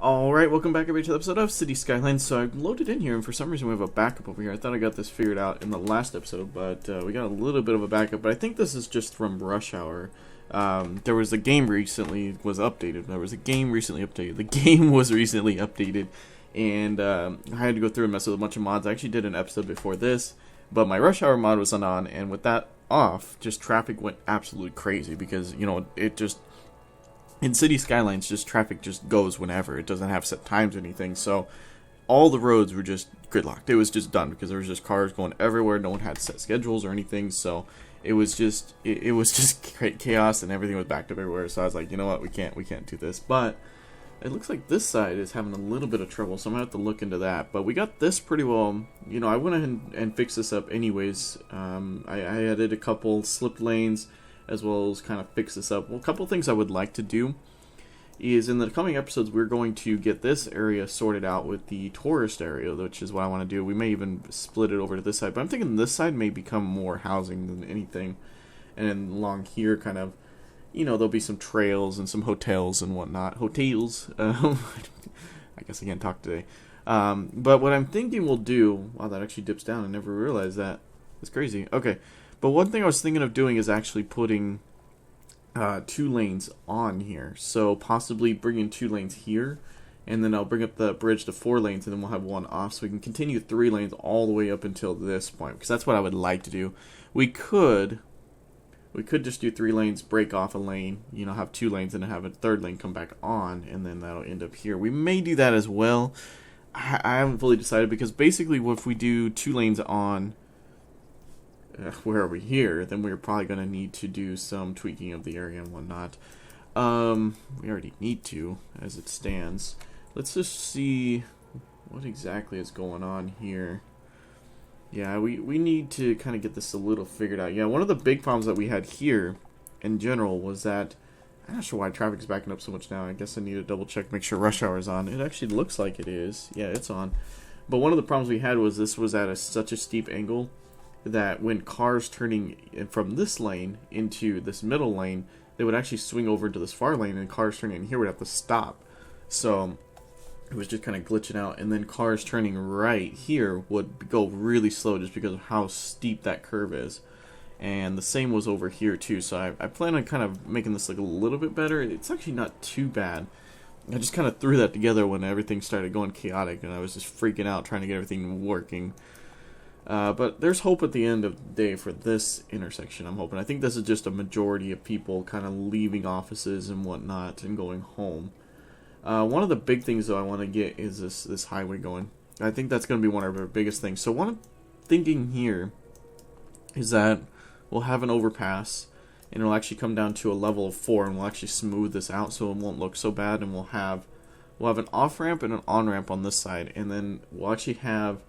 Alright, welcome back everybody to the episode of City Skylines. So I loaded in here, and for some reason we have a backup over here. I thought I got this figured out in the last episode, but we got a little bit of a backup. But I think this is just from Rush Hour. There was a game recently was updated. The game was recently updated, and I had to go through and mess with a bunch of mods. I actually did an episode before this, but my Rush Hour mod wasn't on, and with that off, just traffic went absolutely crazy because, you know, it just... In City Skylines, just traffic just goes whenever. It doesn't have set times or anything. So all the roads were just gridlocked. It was just done because there was just cars going everywhere. No one had set schedules or anything. So it was just chaos, and everything was backed up everywhere. So I was like, you know what, we can't do this. But it looks like this side is having a little bit of trouble, so I'm gonna have to look into that. But we got this pretty well. You know, I went ahead and fixed this up anyways. I added a couple slipped lanes, as well as kind of fix this up. Well, a couple things I would like to do is in the coming episodes, we're going to get this area sorted out with the tourist area, which is what I want to do. We may even split it over to this side, but I'm thinking this side may become more housing than anything. And then along here, kind of, you know, there'll be some trails and some hotels and whatnot. Hotels. I guess I can't talk today. But what I'm thinking we'll do... Wow, that actually dips down. I never realized that. That's crazy. Okay. But one thing I was thinking of doing is actually putting 2 lanes on here. So possibly bringing 2 lanes here, and then I'll bring up the bridge to 4 lanes, and then we'll have 1 off. So we can continue 3 lanes all the way up until this point, because that's what I would like to do. We could just do 3 lanes, break off a lane, you know, have 2 lanes, and then have a 3rd lane come back on, and then that'll end up here. We may do that as well. I haven't fully decided, because basically if we do 2 lanes on... where are we here, then we're probably going to need to do some tweaking of the area and whatnot. We already need to, as it stands. Let's just see what exactly is going on here. Yeah, we need to kind of get this a little figured out. Yeah, one of the big problems that we had here, in general, was that... I'm not sure why traffic is backing up so much now. I guess I need to double check, make sure rush hour is on. It actually looks like it is. Yeah, it's on. But one of the problems we had was this was at such a steep angle that when cars turning from this lane into this middle lane, they would actually swing over into this far lane, and cars turning in here would have to stop. So it was just kind of glitching out, and then cars turning right here would go really slow just because of how steep that curve is. And the same was over here too, so I plan on kind of making this look a little bit better. It's actually not too bad. I just kind of threw that together when everything started going chaotic, and I was just freaking out trying to get everything working. But there's hope at the end of the day for this intersection, I'm hoping. I think this is just a majority of people kind of leaving offices and whatnot and going home. One of the big things, though, I want to get is this highway going. I think that's going to be one of our biggest things. So one thinking here is that we'll have an overpass, and it'll actually come down to a level of 4, and we'll actually smooth this out so it won't look so bad, and we'll have an off-ramp and an on-ramp on this side, and then we'll actually have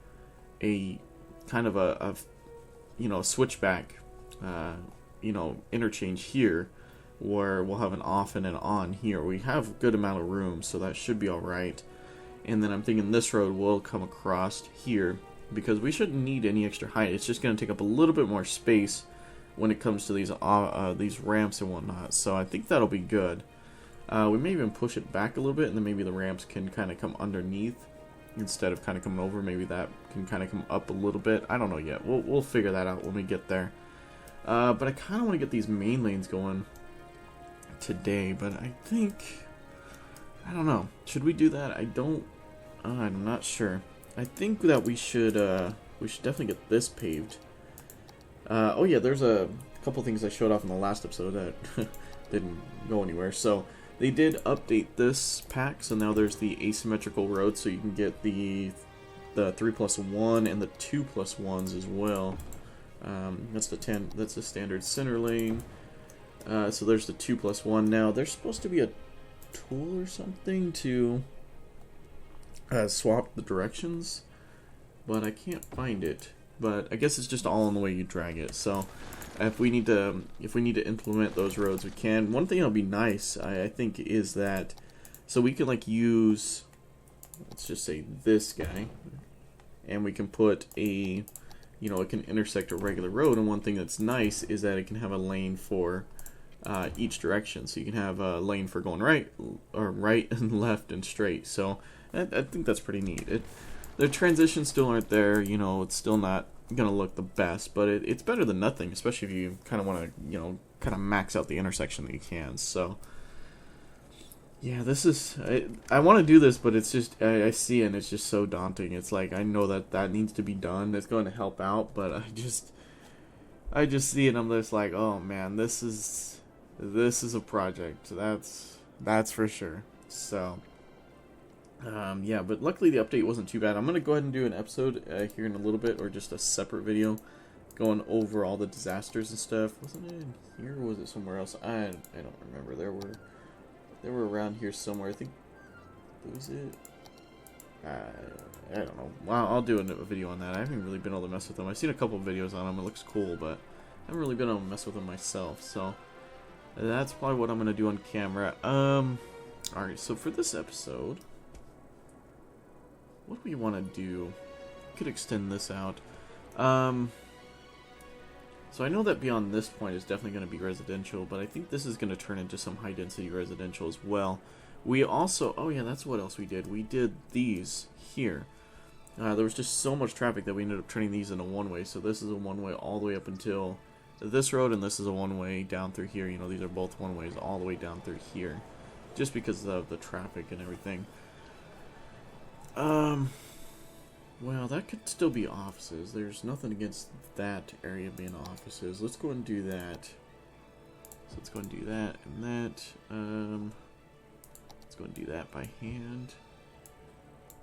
a... kind of a you know, switchback, you know, interchange here, where we'll have an off and an on here. We have a good amount of room, so that should be alright. And then I'm thinking this road will come across here, because we shouldn't need any extra height. It's just going to take up a little bit more space when it comes to these ramps and whatnot, so I think that'll be good. We may even push it back a little bit, and then maybe the ramps can kind of come underneath instead of kind of coming over. Maybe that can kind of come up a little bit. I don't know yet. We'll figure that out when we get there. But I kind of want to get these main lanes going today. But I don't know. Should we do that? I'm not sure. I think that we should definitely get this paved. Oh yeah, there's a couple things I showed off in the last episode that didn't go anywhere. So they did update this pack, so now there's the asymmetrical road, so you can get the 3+1 and the 2+1s as well. That's the standard center lane. So there's the 2+1. Now there's supposed to be a tool or something to swap the directions, but I can't find it. But I guess it's just all in the way you drag it. So if we need to implement those roads, we can. One thing that'll be nice, I think, is that so we can like use, let's just say this guy, and we can put a, you know, it can intersect a regular road. And one thing that's nice is that it can have a lane for each direction, so you can have a lane for going right or right and left and straight. So I think that's pretty neat. The transitions still aren't there, you know, it's still not gonna look the best, but it's better than nothing, especially if you kind of want to, you know, kind of max out the intersection that you can. So yeah, this is, I want to do this, but it's just, I see it and it's just so daunting. It's like, I know that needs to be done, it's going to help out, but I just see it and I'm just like, oh man, this is a project, that's for sure. So yeah, but luckily the update wasn't too bad. I'm gonna go ahead and do an episode here in a little bit, or just a separate video going over all the disasters and stuff. Wasn't it in here, or was it somewhere else? I don't remember. They were around here somewhere. I think, was it? I don't know. Well, I'll do a video on that. I haven't really been able to mess with them. I've seen a couple videos on them. It looks cool, but I haven't really been able to mess with them myself. So that's probably what I'm gonna do on camera. Alright, so for this episode, what do we want to do? Could extend this out. So I know that beyond this point is definitely going to be residential, but I think this is going to turn into some high density residential as well. We also, oh yeah, that's what else we did. We did these here. There was just so much traffic that we ended up turning these into one-way. So this is a one-way all the way up until this road, and this is a one-way down through here. You know, these are both one-ways all the way down through here, just because of the traffic and everything. Well, that could still be offices. There's nothing against that area being offices. Let's go and do that. So let's go and do that and that. Let's go and do that by hand.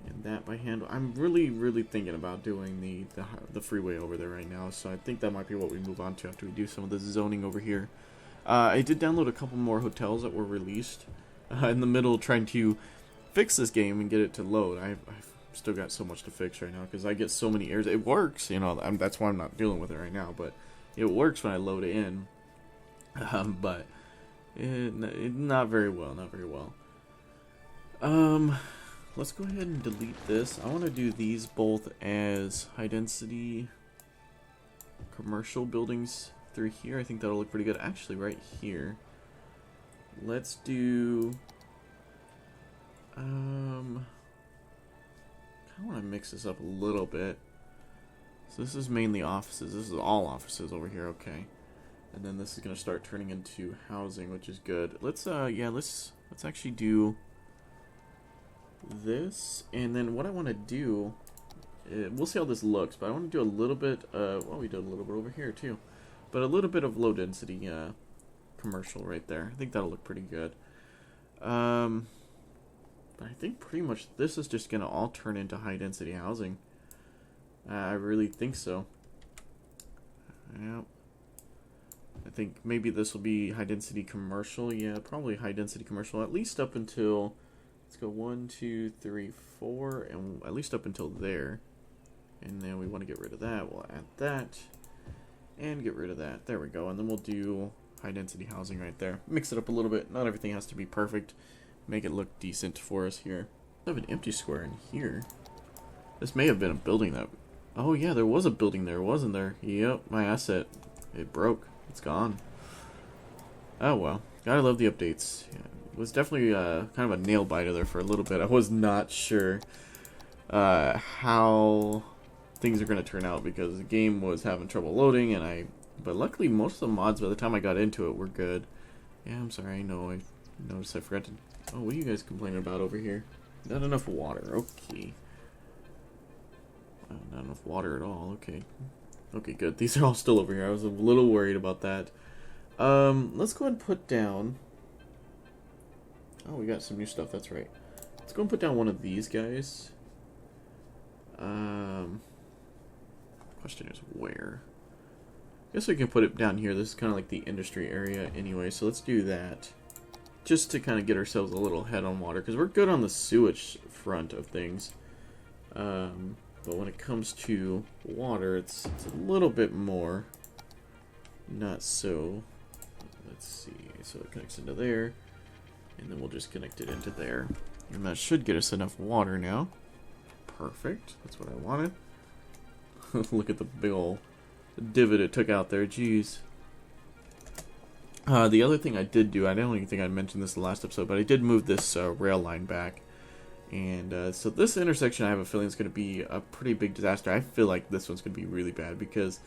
And that by hand. I'm really thinking about doing the freeway over there right now. So I think that might be what we move on to after we do some of the zoning over here. I did download a couple more hotels that were released in the middle, trying to fix this game and get it to load. I've still got so much to fix right now because I get so many errors. It works, you know, that's why I'm not dealing with it right now, but it works when I load it in. But not very well, let's go ahead and delete this. I want to do these both as high density commercial buildings through here. I think that'll look pretty good. Actually, right here, let's do I want to mix this up a little bit. So this is mainly offices. This is all offices over here, okay. And then this is going to start turning into housing, which is good. Let's actually do this. And then what I want to do, we'll see how this looks, but I want to do a little bit, well, we did a little bit over here too. But a little bit of low density commercial right there. I think that'll look pretty good. But I think pretty much this is just going to all turn into high-density housing. I really think so. Yep. I think maybe this will be high-density commercial. Yeah, probably high-density commercial, at least up until, let's go 1, 2, 3, 4, and at least up until there. And then we want to get rid of that. We'll add that and get rid of that. There we go. And then we'll do high-density housing right there. Mix it up a little bit. Not everything has to be perfect. Make it look decent for us here. I have an empty square in here. This may have been a building that... Oh yeah, there was a building there, wasn't there? Yep, my asset. It broke. It's gone. Oh well. Gotta love the updates. Yeah, it was definitely kind of a nail biter there for a little bit. I was not sure how things are going to turn out because the game was having trouble loading, and but luckily most of the mods by the time I got into it were good. Yeah, I'm sorry. I know. I noticed I forgot to... Oh, what are you guys complaining about over here? Not enough water. Okay. Not enough water at all. Okay. Okay, good. These are all still over here. I was a little worried about that. Let's go ahead and put down... Oh, we got some new stuff. That's right. Let's go and put down one of these guys. Question is where? I guess we can put it down here. This is kind of like the industry area anyway, so let's do that. Just to kind of get ourselves a little head on water, because we're good on the sewage front of things. But when it comes to water, it's a little bit more not so. Let's see. So it connects into there, and then we'll just connect it into there. And that should get us enough water now. Perfect. That's what I wanted. Look at the big ol' divot it took out there. Jeez. The other thing I did do, I don't even think I mentioned this in the last episode, but I did move this rail line back. And so this intersection, I have a feeling is going to be a pretty big disaster. I feel like this one's going to be really bad because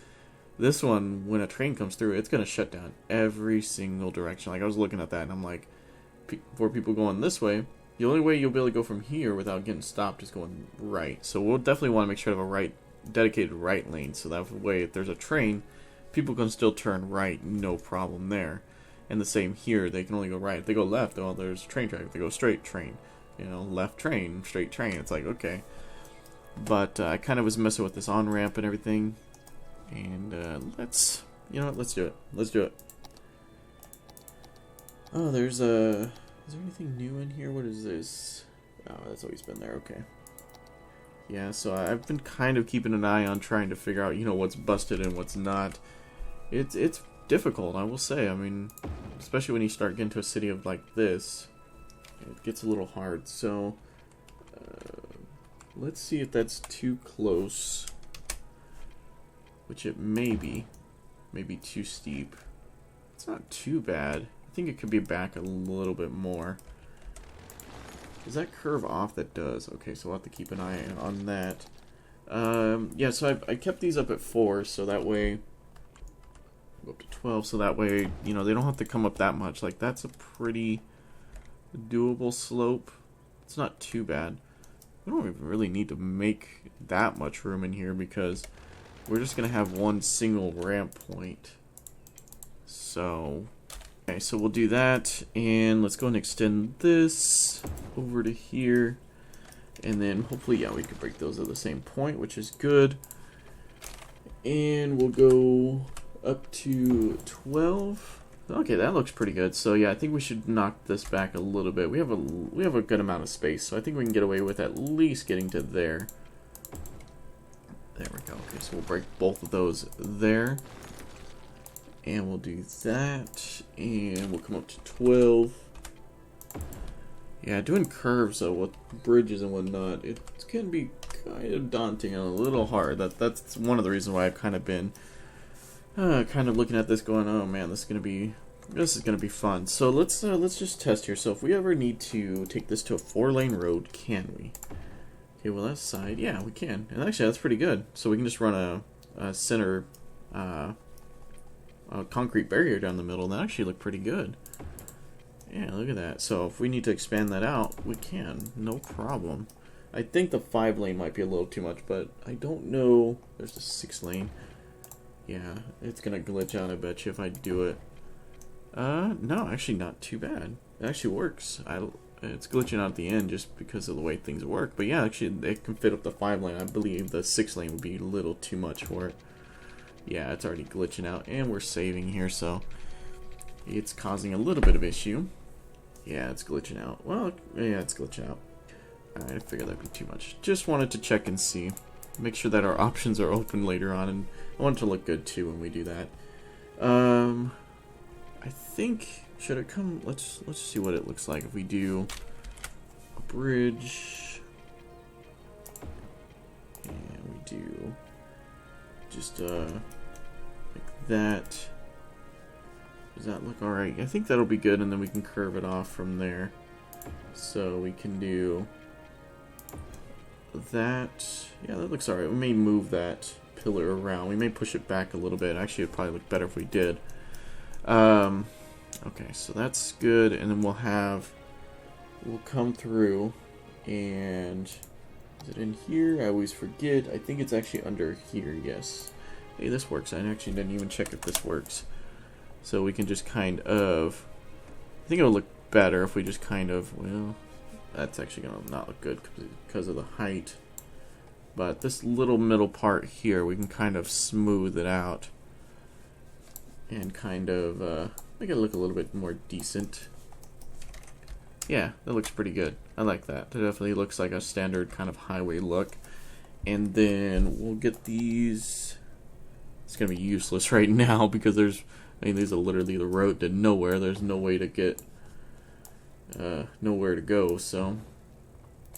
this one, when a train comes through, it's going to shut down every single direction. Like, I was looking at that, and I'm like, for people going this way, the only way you'll be able to go from here without getting stopped is going right. So we'll definitely want to make sure to have a dedicated right lane, so that way if there's a train, people can still turn right, no problem there. And the same here, they can only go right. If they go left, well, there's train traffic. If they go straight, train. You know, left train, straight train. It's like, okay. But I kind of was messing with this on-ramp and everything. And let's, you know what, let's do it. Let's do it. Oh, there's a... Is there anything new in here? What is this? Oh, that's always been there. Okay. Yeah, so I've been kind of keeping an eye on trying to figure out, you know, what's busted and what's not. It's difficult, I will say. I mean, especially when you start getting to a city of like this, it gets a little hard. So, let's see if that's too close. Which it may be. Maybe too steep. It's not too bad. I think it could be back a little bit more. Does that curve off? That does. Okay, so we'll have to keep an eye on that. Yeah, so I kept these up at 4, so that way... Go up to 12, so that way, you know, they don't have to come up that much. Like, that's a pretty doable slope. It's not too bad. We don't even really need to make that much room in here because we're just going to have one single ramp point. So... Okay, so we'll do that, and let's go and extend this over to here, and then hopefully, yeah, we can break those at the same point, which is good. And we'll go up to 12. Okay, that looks pretty good. So yeah, I think we should knock this back a little bit. We have a good amount of space, so I think we can get away with at least getting to there. There we go. Okay, so we'll break both of those there. And we'll do that, and we'll come up to 12. Yeah, doing curves though with bridges and whatnot, it can be kind of daunting and a little hard. That's one of the reasons why I've kind of been kind of looking at this, going, oh man, this is gonna be fun. So let's just test here. So if we ever need to take this to a 4-lane road, can we? Okay, well that side, yeah, we can, and actually that's pretty good. So we can just run a center. A concrete barrier down the middle, and that actually looked pretty good. Yeah, look at that. So if we need to expand that out, we can, no problem. I think the 5-lane might be a little too much, but I don't know. There's the 6-lane. Yeah, it's gonna glitch out, I bet you, if I do it. No, actually not too bad. It actually works. It's glitching out at the end just because of the way things work. But yeah, actually, it can fit up the 5-lane. I believe the 6-lane would be a little too much for it. Yeah, it's already glitching out, and we're saving here, so it's causing a little bit of issue. Yeah, it's glitching out. Well, yeah, it's glitching out. I figured that'd be too much. Just wanted to check and see. Make sure that our options are open later on, and I want it to look good, too, when we do that. I think, should it come, let's see what it looks like if we do a bridge, and we do just, like that. Does that look alright? I think that'll be good, and then we can curve it off from there. So we can do that. Yeah, that looks alright. We may move that pillar around. We may push it back a little bit. Actually, it'd probably look better if we did. Okay, so that's good, and then we'll come through, and is it in here? I always forget. I think it's actually under here, yes. Hey, this works. I actually didn't even check if this works. So we can just kind of... I think it'll look better if we just kind of... Well, that's actually going to not look good because of the height. But this little middle part here, we can kind of smooth it out. And kind of make it look a little bit more decent. Yeah, that looks pretty good. I like that. That definitely looks like a standard kind of highway look. And then we'll get these... It's going to be useless right now because there's... I mean, these are literally the road to nowhere. There's no way to get... nowhere to go, so...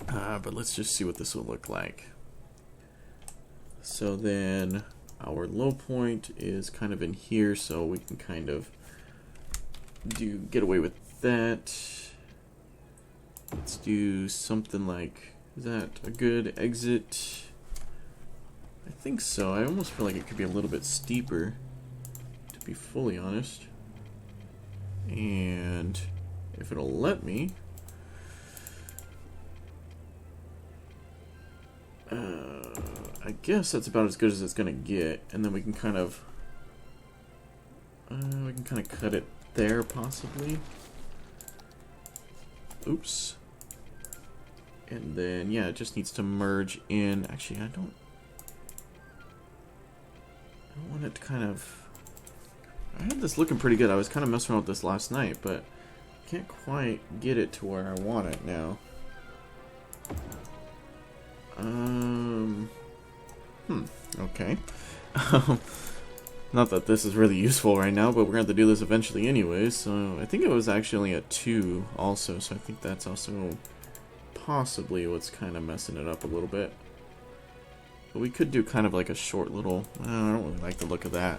but let's just see what this will look like. So then... Our low point is kind of in here, so we can kind of get away with that. Let's do something like, is that a good exit? I think so. I almost feel like it could be a little bit steeper, to be fully honest. And if it'll let me, I guess that's about as good as it's gonna get. And then we can kind of cut it there, possibly. Oops. And then, yeah, it just needs to merge in. Actually, I don't want it to kind of... I had this looking pretty good. I was kind of messing around with this last night, but can't quite get it to where I want it now. Okay. Not that this is really useful right now, but we're going to have to do this eventually anyways. So I think it was actually only a 2 also, so I think that's also possibly what's kind of messing it up a little bit. But we could do kind of like a short little... I don't really like the look of that.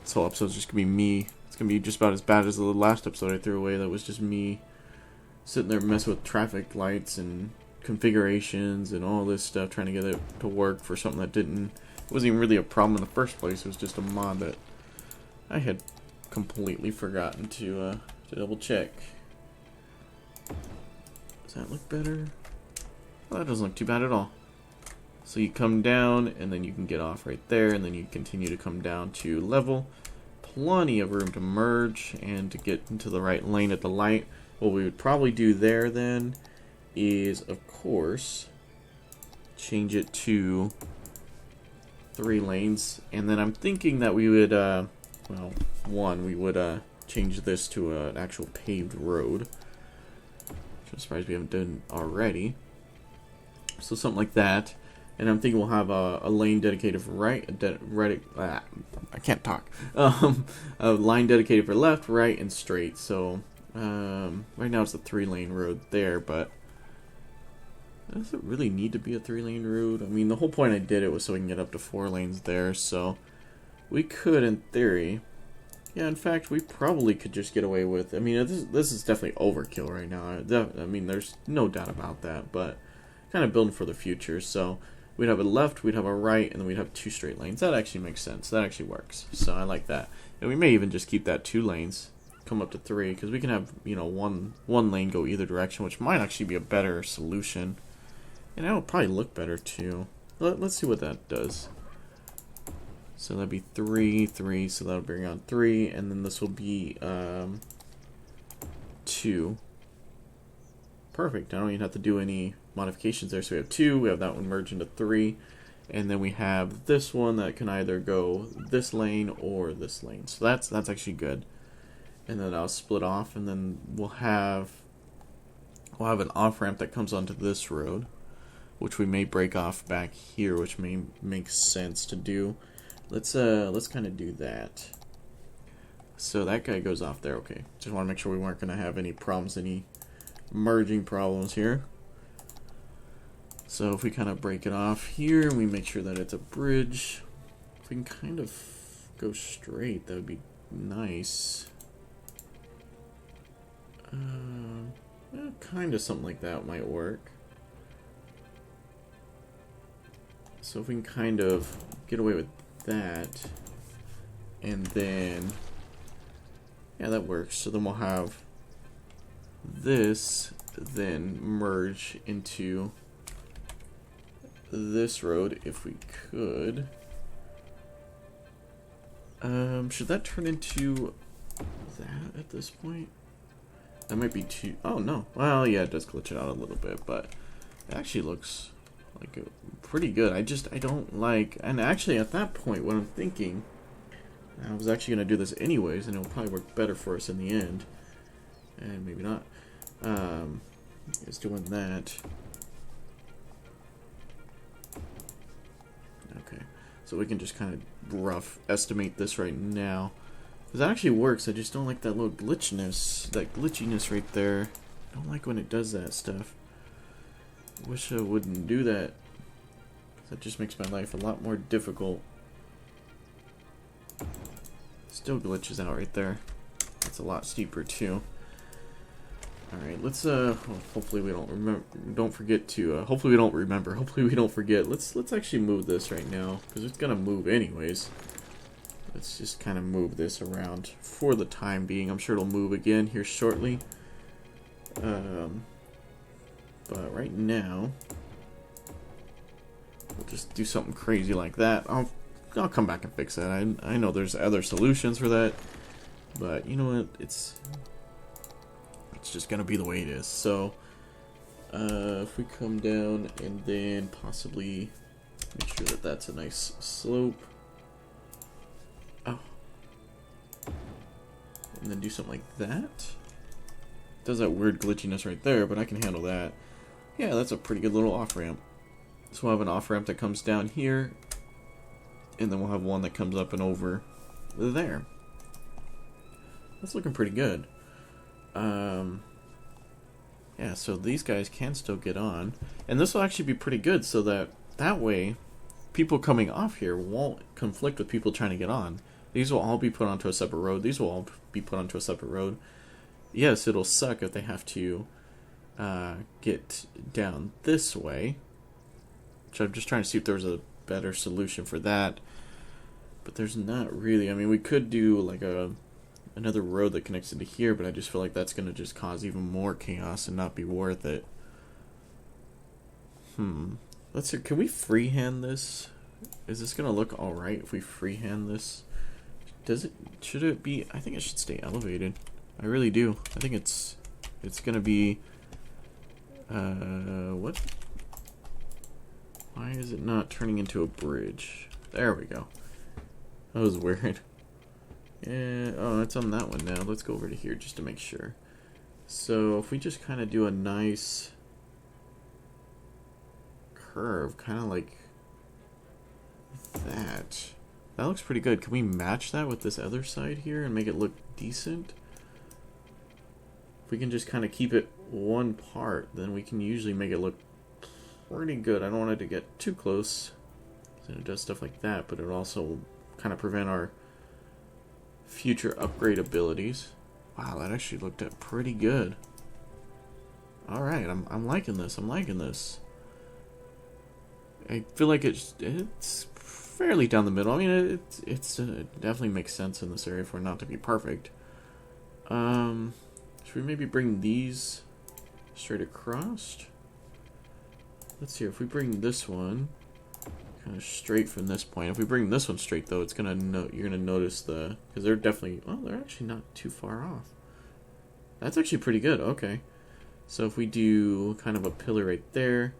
This whole episode's just going to be me. It's going to be just about as bad as the last episode I threw away. That was just me sitting there messing with traffic lights and configurations and all this stuff, trying to get it to work for something that didn't... It wasn't even really a problem in the first place. It was just a mod that I had completely forgotten to double check. Does that look better? Well, that doesn't look too bad at all. So you come down, and then you can get off right there, and then you continue to come down to level. Plenty of room to merge and to get into the right lane at the light. What we would probably do there then is, of course, change it to 3 lanes, and then I'm thinking that we would, well, we would change this to an actual paved road, which I'm surprised we haven't done already. So something like that, and I'm thinking we'll have a lane dedicated for right, I can't talk. A line dedicated for left, right, and straight. So right now it's a 3-lane road there, but does it really need to be a 3-lane road? I mean, the whole point I did it was so we can get up to 4 lanes there, so we could, in theory... Yeah, in fact, we probably could just get away with... I mean, this is definitely overkill right now. I mean, there's no doubt about that, but kind of building for the future. So we'd have a left, we'd have a right, and then we'd have 2 straight lanes. That actually makes sense. That actually works. So I like that. And we may even just keep that 2 lanes, come up to 3, because we can have, you know, one lane go either direction, which might actually be a better solution. And that would probably look better too. Let's see what that does. So that'd be 3, 3, so that'll bring on 3, and then this will be 2. Perfect. I don't even have to do any modifications there. So we have 2, we have that one merge into 3, and then we have this one that can either go this lane or this lane. So that's actually good. And then I'll split off, and then we'll have an off ramp that comes onto this road, which we may break off back here, which may make sense to do. Let's kind of do that. So that guy goes off there. Okay, just want to make sure we weren't going to have any problems, any merging problems here. So if we kind of break it off here, and we make sure that it's a bridge, if we can kind of go straight, that would be nice. Kind of something like that might work. So if we can kind of get away with that, and then, yeah, that works. So then we'll have this then merge into this road if we could. Should that turn into that at this point? That might be too... Oh, no. Well, yeah, it does glitch it out a little bit, but it actually looks like pretty good. I don't like... And actually, at that point, what I'm thinking... I was actually going to do this anyways, and it'll probably work better for us in the end. And maybe not. Is doing that. Okay. So we can just kind of rough estimate this right now. Because that actually works, I just don't like that little glitchiness. That glitchiness right there. I don't like when it does that stuff. Wish I wouldn't do that. That just makes my life a lot more difficult. Still glitches out right there. It's a lot steeper too. Alright, let's well, hopefully we don't remember, don't forget to, hopefully we don't remember, hopefully we don't forget. Let's actually move this right now, because it's gonna move anyways. Let's just kind of move this around for the time being. I'm sure it'll move again here shortly. But right now, we'll just do something crazy like that. I'll come back and fix that. I know there's other solutions for that, but you know what? It's just gonna be the way it is. So if we come down and then possibly make sure that that's a nice slope. Oh, and then do something like that. Does that weird glitchiness right there, but I can handle that. Yeah, that's a pretty good little off-ramp. So we'll have an off-ramp that comes down here, and then we'll have one that comes up and over there. That's looking pretty good. Yeah, so these guys can still get on. And this will actually be pretty good, so that way, people coming off here won't conflict with people trying to get on. These will all be put onto a separate road. These will all be put onto a separate road. Yes, it'll suck if they have to get down this way. Which I'm just trying to see if there's a better solution for that. But there's not really. I mean, we could do like another road that connects into here, but I just feel like that's going to just cause even more chaos and not be worth it. Let's see. Can we freehand this? Is this going to look alright if we freehand this? Should it be? I think it should stay elevated. I really do. I think it's going to be, what? Why is it not turning into a bridge? There we go. That was weird. Yeah, oh, it's on that one now. Let's go over to here just to make sure. So if we just kind of do a nice curve, kind of like that. That looks pretty good. Can we match that with this other side here and make it look decent? If we can just kind of keep it one part, then we can usually make it look pretty good. I don't want it to get too close. So it does stuff like that, but it also kind of prevent our future upgrade abilities. Wow, that actually looked at pretty good. Alright, I'm liking this. I'm liking this. I feel like it's fairly down the middle. I mean, it definitely makes sense in this area for it not to be perfect. Should we maybe bring these straight across? Let's see, if we bring this one kind of straight from this point. If we bring this one straight, though, it's gonna you're gonna notice because they're definitely, well, they're actually not too far off. That's actually pretty good. Okay, so if we do kind of a pillar right there,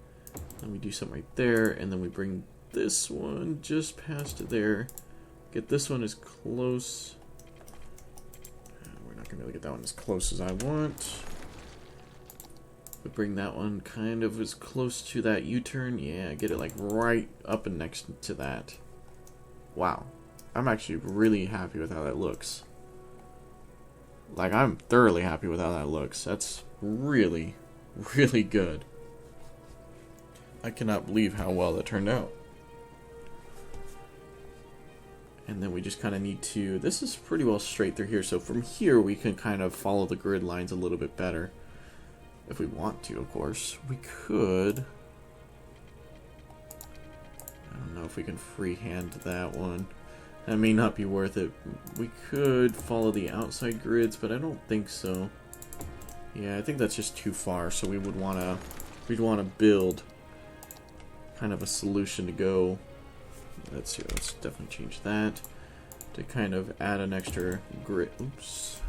then we do something right there, and then we bring this one just past there. Get this one as close. We're not gonna be able to get that one as close as I want. We bring that one kind of as close to that U-turn. Yeah, get it like right up and next to that. Wow. I'm actually really happy with how that looks. Like, I'm thoroughly happy with how that looks. That's really, really good. I cannot believe how well that turned out. And then we just kind of need to... This is pretty well straight through here. So from here, we can kind of follow the grid lines a little bit better. If we want to, of course. We could... I don't know if we can freehand that one. That may not be worth it. We could follow the outside grids, but I don't think so. Yeah, I think that's just too far. So we would want to... We'd want to build kind of a solution to go... Let's see, let's definitely change that to kind of add an extra grid. Oops.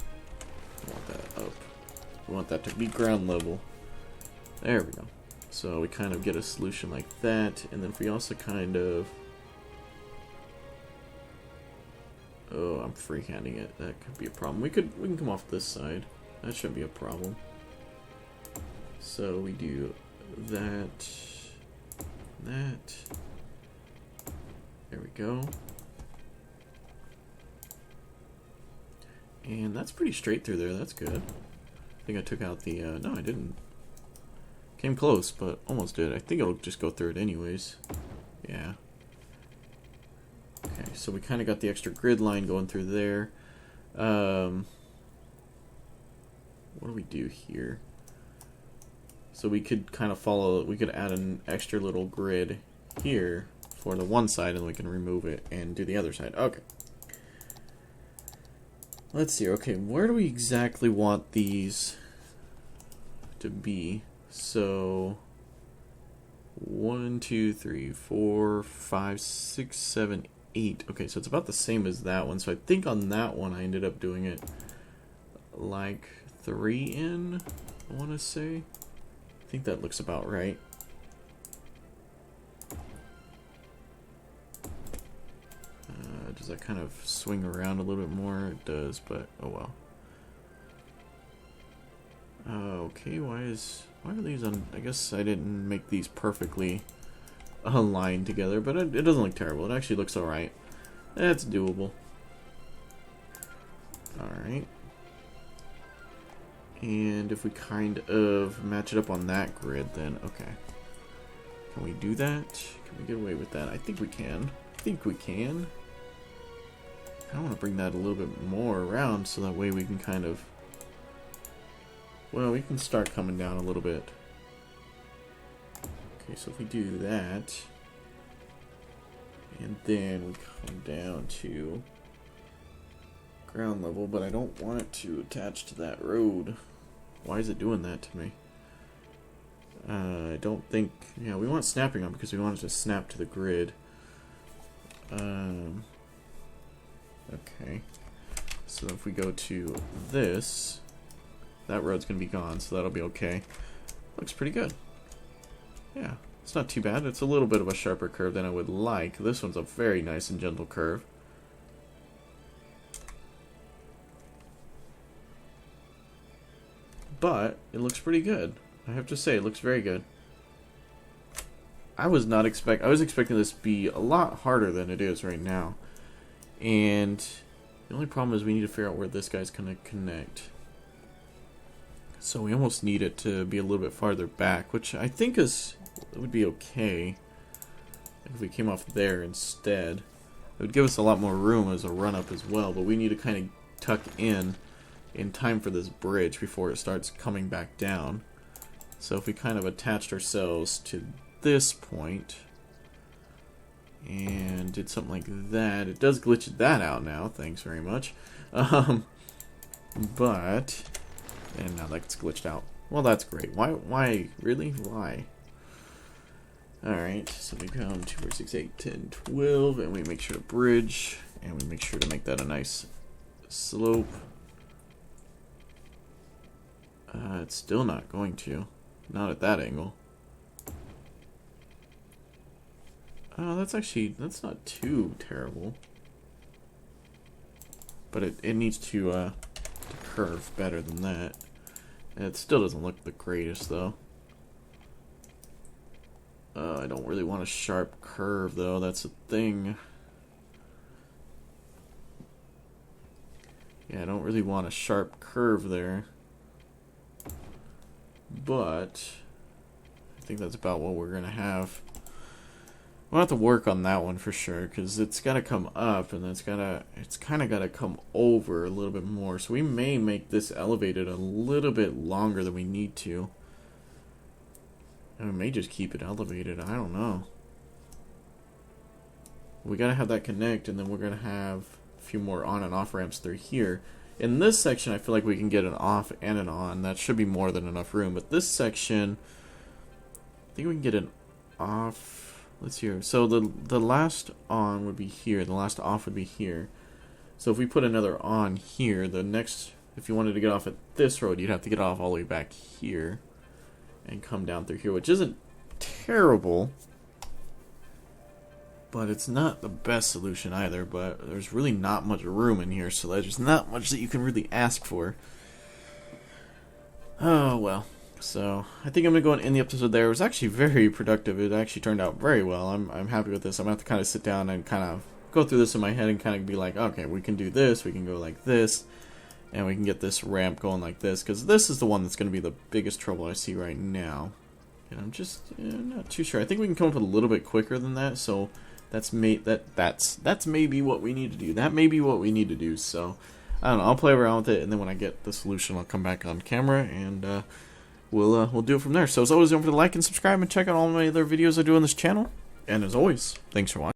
I want that up. We want that to be ground level. There we go. So we kind of get a solution like that, and then if we also kind of... Oh, I'm freehanding it. That could be a problem. We can come off this side. That shouldn't be a problem. So we do that. That. There we go. And that's pretty straight through there. That's good. I think I took out the... no, I didn't. Came close, but almost did. I think it'll just go through it anyways. Yeah. Okay, so we kind of got the extra grid line going through there. what do we do here? So we could kind of follow, we could add an extra little grid here for the one side, and we can remove it and do the other side. Okay. Let's see. Okay, where do we exactly want these to be? So 1, 2, 3, 4, 5, 6, 7, 8. Okay, so it's about the same as that one. So I think on that one I ended up doing it like 3 in, I want to say. I think that looks about right. Does that kind of swing around a little bit more? It does, but oh well. Okay, why are these on? I guess I didn't make these perfectly aligned together, but it doesn't look terrible. It actually looks alright. It's doable. Alright. And if we kind of match it up on that grid, then okay. Can we do that? Can we get away with that? I think we can. I think we can. I want to bring that a little bit more around so that way we can kind of, well, we can start coming down a little bit. Okay, so if we do that, and then we come down to ground level, but I don't want it to attach to that road. Why is it doing that to me? I don't think, yeah, we want snapping on because we want it to snap to the grid. Okay, so if we go to this, that road's gonna be gone, so that'll be okay. Looks pretty good. Yeah, it's not too bad. It's a little bit of a sharper curve than I would like. This one's a very nice and gentle curve. But it looks pretty good. I have to say, it looks very good. I was expecting this to be a lot harder than it is right now. And the only problem is we need to figure out where this guy's going to connect. So we almost need it to be a little bit farther back, which I think would be okay if we came off there instead. It would give us a lot more room as a run-up as well, but we need to kind of tuck in time for this bridge before it starts coming back down. So if we kind of attached ourselves to this point and did something like that, it does glitch that out now, thanks very much. But and now that's glitched out. Well, that's great. Why really? Why? Alright, so we come 2, 4, 6, 8, 10, 12, and we make sure to bridge, and we make sure to make that a nice slope. It's still not going to. Not at that angle. Oh, that's not too terrible. But it needs to curve better than that. And it still doesn't look the greatest, though. I don't really want a sharp curve, though. That's the thing. Yeah, I don't really want a sharp curve there. But I think that's about what we're going to have. We'll have to work on that one for sure, because it's got to come up, and it's kind of got to come over a little bit more. So we may make this elevated a little bit longer than we need to. And we may just keep it elevated. I don't know. We got to have that connect, and then we're going to have a few more on and off ramps through here. In this section, I feel like we can get an off and an on. That should be more than enough room. But this section, I think we can get an off. Let's see here. So the last on would be here. The last off would be here. So if we put another on here, the next, if you wanted to get off at this road, you'd have to get off all the way back here and come down through here, which isn't terrible. But it's not the best solution either, but there's really not much room in here, so there's not much that you can really ask for. Oh, well. So, I think I'm going to go and end the episode there. It was actually very productive. It actually turned out very well. I'm happy with this. I'm going to have to kind of sit down and kind of go through this in my head and kind of be like, okay, we can do this, we can go like this, and we can get this ramp going like this, because this is the one that's going to be the biggest trouble I see right now. And I'm just not too sure. I think we can come up with a little bit quicker than that, so... That's maybe what we need to do. That may be what we need to do. So, I don't know. I'll play around with it, and then when I get the solution, I'll come back on camera, and we'll do it from there. So as always, don't forget to like and subscribe, and check out all my other videos I do on this channel. And as always, thanks for watching.